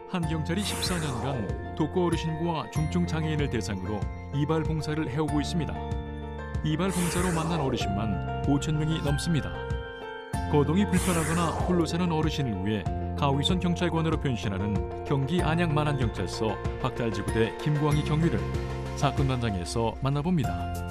한 경찰이 14년간 독거 어르신과 중증 장애인을 대상으로 이발 봉사를 해오고 있습니다. 이발 봉사로 만난 어르신만 5천 명이 넘습니다. 거동이 불편하거나 홀로 사는 어르신을 위해 가위손 경찰관으로 변신하는 경기 안양 만안경찰서 박달지구대 김광희 경위를 사건 현장에서 만나봅니다.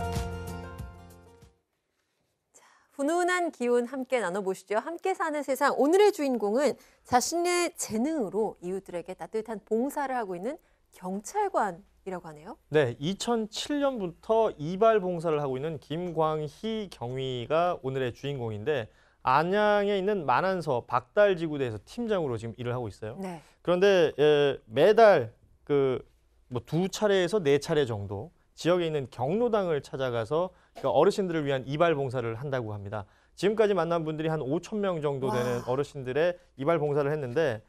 훈훈한 기운 함께 나눠보시죠. 함께 사는 세상. 오늘의 주인공은 자신의 재능으로 이웃들에게 따뜻한 봉사를 하고 있는 경찰관이라고 하네요. 네, 2007년부터 이발 봉사를 하고 있는 김광희 경위가 오늘의 주인공인데 안양에 있는 만안서 박달지구대에서 팀장으로 지금 일을 하고 있어요. 네. 그런데 매달 뭐 2차례에서 4차례 정도 지역에 있는 경로당을 찾아가서 어르신들을 위한 이발 봉사를 한다고 합니다. 지금까지 만난 분들이 한 5천 명 정도 되는 어르신들의 이발 봉사를 했는데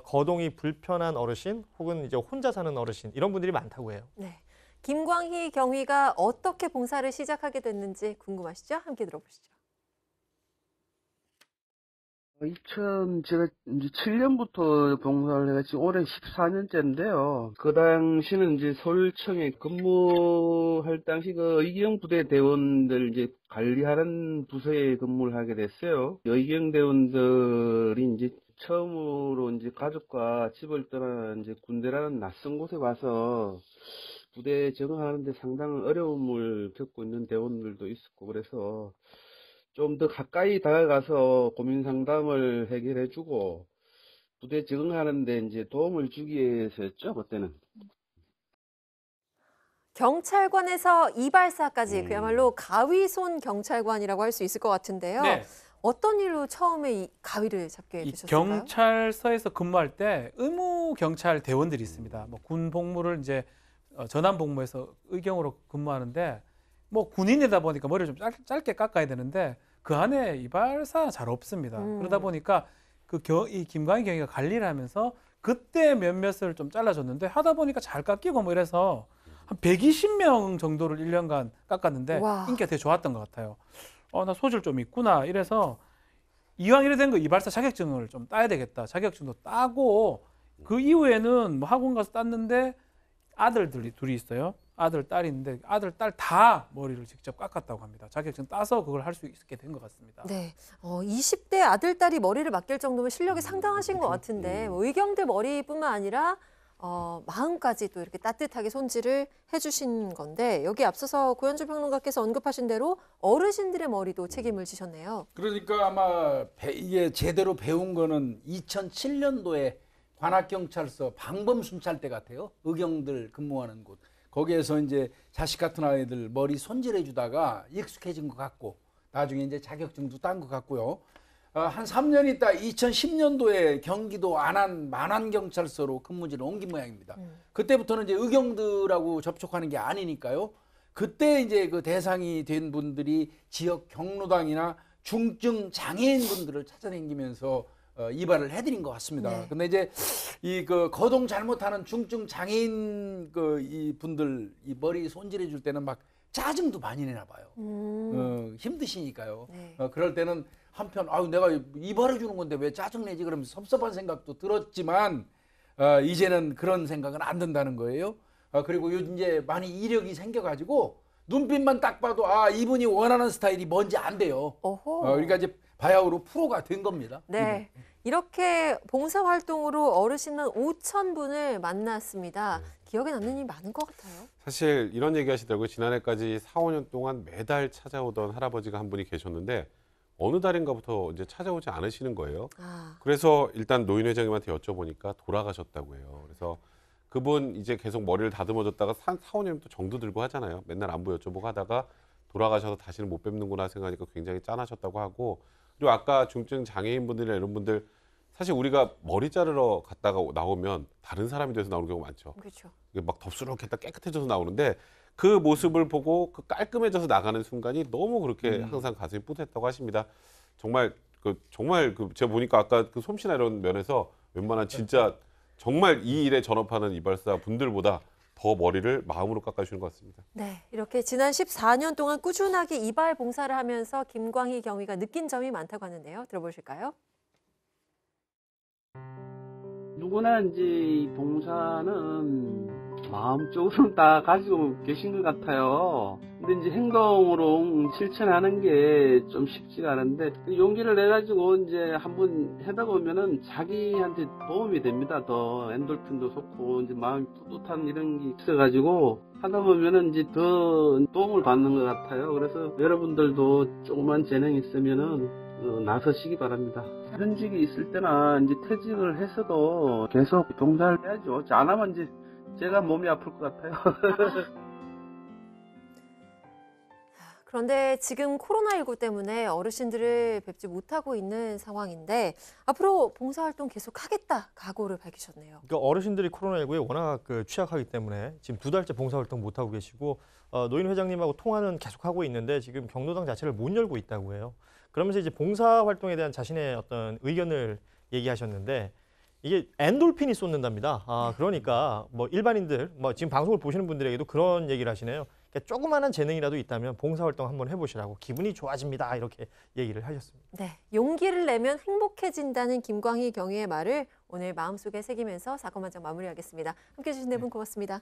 거동이 불편한 어르신 혹은 이제 혼자 사는 어르신 이런 분들이 많다고 해요. 네. 김광희 경위가 어떻게 봉사를 시작하게 됐는지 궁금하시죠? 함께 들어보시죠. 제가 이제 7년부터 봉사를 해가 지금 올해 14년째인데요. 그 당시는 이제 서울청에 근무할 당시 그 의경 부대 대원들 이제 관리하는 부서에 근무를 하게 됐어요. 의경 대원들이 이제 처음으로 이제 가족과 집을 떠나 이제 군대라는 낯선 곳에 와서 부대에 적응하는데 상당한 어려움을 겪고 있는 대원들도 있었고 그래서 좀 더 가까이 다가가서 고민 상담을 해결해주고 부대 적응하는데 이제 도움을 주기 위해서였죠, 그때는. 경찰관에서 이발사까지 그야말로 가위손 경찰관이라고 할 수 있을 것 같은데요. 네. 어떤 일로 처음에 이 가위를 잡게 이 되셨을까요? 경찰서에서 근무할 때 의무 경찰 대원들이 있습니다. 뭐 군 복무를 이제 전환 복무해서 의경으로 근무하는데 뭐 군인이다 보니까 머리를 좀 짧게 깎아야 되는데 그 안에 이발사 잘 없습니다. 그러다 보니까 이 김광희 경위가 관리를 하면서 그때 몇몇을 좀 잘라줬는데 하다 보니까 잘 깎이고 뭐 이래서 한 120명 정도를 1년간 깎았는데 와. 인기가 되게 좋았던 것 같아요. 나 소질 좀 있구나 이래서 이왕 이래 된 거 이발사 자격증을 좀 따야 되겠다. 자격증도 따고 그 이후에는 뭐 학원 가서 땄는데 아들들이 둘이 있어요. 아들, 딸이 있는데 아들, 딸 다 머리를 직접 깎았다고 합니다. 자격증 따서 그걸 할 수 있게 된 것 같습니다. 네, 20대 아들, 딸이 머리를 맡길 정도면 실력이 상당하신 것 같은데 뭐 의경들 머리뿐만 아니라 마음까지 또 이렇게 따뜻하게 손질을 해주신 건데 여기 앞서서 고현주 평론가께서 언급하신 대로 어르신들의 머리도 책임을 지셨네요. 그러니까 아마 이게 제대로 배운 거는 2007년도에 관악경찰서 방범순찰대 같아요. 의경들 근무하는 곳. 거기에서 이제 자식 같은 아이들 머리 손질해 주다가 익숙해진 것 같고 나중에 이제 자격증도 딴 것 같고요. 한 3년 있다 2010년도에 경기도 안암 만안경찰서로 근무지를 옮긴 모양입니다. 그때부터는 이제 의경들하고 접촉하는 게 아니니까요. 그때 이제 그 대상이 된 분들이 지역 경로당이나 중증 장애인 분들을 찾아다니면서 이발을 해드린 것 같습니다. 네. 근데 이제 그 거동 잘못하는 중증 장애인 이 분들 이 머리 손질해 줄 때는 막 짜증도 많이 내나 봐요. 힘드시니까요. 네. 그럴 때는 한편 내가 이발해 주는 건데 왜 짜증 내지 그러면 섭섭한 생각도 들었지만 이제는 그런 생각은 안 든다는 거예요. 그리고 요즘 이제 많이 이력이 생겨가지고 눈빛만 딱 봐도 이분이 원하는 스타일이 뭔지 안 돼요. 그러니까 이제 바야흐로 프로가 된 겁니다. 네. 이렇게 봉사활동으로 어르신 한 5천 분을 만났습니다. 기억에 남는 일이 많은 것 같아요. 사실 이런 얘기 하시더라고요. 지난해까지 4, 5년 동안 매달 찾아오던 할아버지가 한 분이 계셨는데 어느 달인가부터 이제 찾아오지 않으시는 거예요. 그래서 일단 노인회장님한테 여쭤보니까 돌아가셨다고 해요. 그래서 그분 이제 계속 머리를 다듬어줬다가 4, 5년 또 정도 들고 하잖아요. 맨날 안부 여쭤보고 하다가 돌아가셔서 다시는 못 뵙는구나 생각하니까 굉장히 짠하셨다고 하고 그리고 아까 중증 장애인분들이나 이런 분들 사실 우리가 머리 자르러 갔다가 나오면 다른 사람이 돼서 나오는 경우가 많죠. 그렇죠. 막 덥수룩했다 깨끗해져서 나오는데 그 모습을 보고 그 깔끔해져서 나가는 순간이 너무 그렇게 항상 가슴이 뿌듯했다고 하십니다. 정말 제가 보니까 아까 그 솜씨나 이런 면에서 웬만한 진짜 정말 이 일에 전업하는 이발사 분들보다 더 머리를 마음으로 깎아주시는 것 같습니다. 네, 이렇게 지난 14년 동안 꾸준하게 이발 봉사를 하면서 김광희 경위가 느낀 점이 많다고 하는데요. 들어보실까요? 누구나 이제 이 봉사는 마음적으로는 다 가지고 계신 것 같아요. 근데 이제 행동으로 실천하는 게 좀 쉽지가 않은데 그 용기를 내가지고 이제 한번 해다 보면은 자기한테 도움이 됩니다. 더 엔돌핀도 좋고 이제 마음이 뿌듯한 이런 게 있어가지고 하다 보면은 이제 더 도움을 받는 것 같아요. 그래서 여러분들도 조그만 재능이 있으면은 나서시기 바랍니다. 현직이 있을 때나 이제 퇴직을 해서도 계속 봉사를 해야죠. 안 하면 이제 제가 몸이 아플 것 같아요. 그런데 지금 코로나19 때문에 어르신들을 뵙지 못하고 있는 상황인데 앞으로 봉사활동 계속 하겠다 각오를 밝히셨네요. 그러니까 어르신들이 코로나19에 워낙 취약하기 때문에 지금 2달째 봉사활동 못 하고 계시고 노인 회장님하고 통화는 계속 하고 있는데 지금 경로당 자체를 못 열고 있다고 해요. 그러면서 이제 봉사활동에 대한 자신의 어떤 의견을 얘기하셨는데 이게 엔돌핀이 쏟는답니다. 그러니까 뭐 일반인들, 뭐 지금 방송을 보시는 분들에게도 그런 얘기를 하시네요. 그러니까 조그마한 재능이라도 있다면 봉사활동 한번 해보시라고 기분이 좋아집니다. 이렇게 얘기를 하셨습니다. 네, 용기를 내면 행복해진다는 김광희 경위의 말을 오늘 마음속에 새기면서 사건 만장 마무리하겠습니다. 함께해 주신 네 분 고맙습니다.